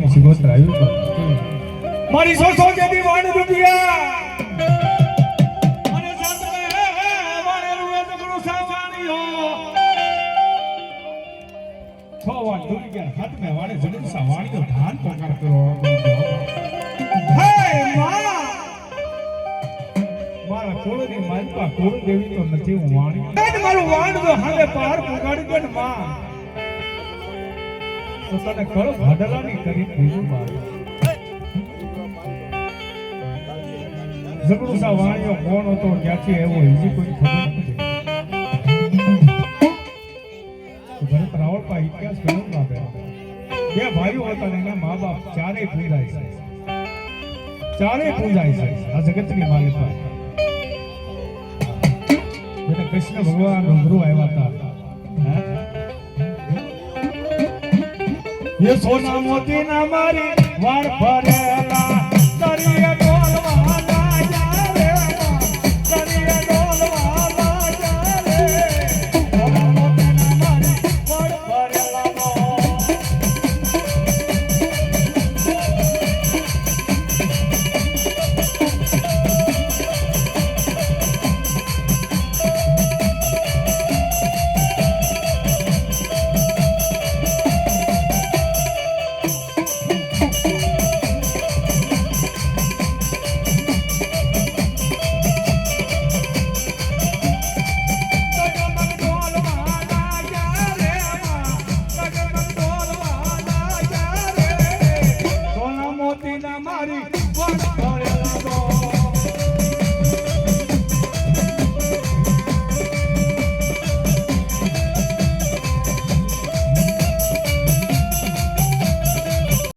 સિગોત્ર આવ્યું તો મારી સોસો જેવી વાણ રૂપિયા અને સાતમે વાણે રૂએ તગડું સાવાણીઓ છ વાણ રૂપિયા હાથમે વાણે જગડું સાવાણીઓ ધાન પકાર કરો હે માં મારા કોળની માલપા કોળ દેવી તો નથી હું વાણી મારું વાણ તો હાલે પાર પુગાડી દે ને માં તો તને કળ ભાડલાની કરી દીધું બાર જગડું સા વાણીઓ કોણ હતો ક્યાંથી આવ્યો હજી કોઈ ખબર નથી ભરત રાવળ પા ઇતિહાસ કેવું ના બે ભાઈઓ હતા ને એના મા બાપ ચારે પૂજાય છે આ જગતની માલિકા જેને કૃષ્ણ ભગવાન રૂબરૂ આવ્યા હતા ये सोना मोती ना मारी वार भर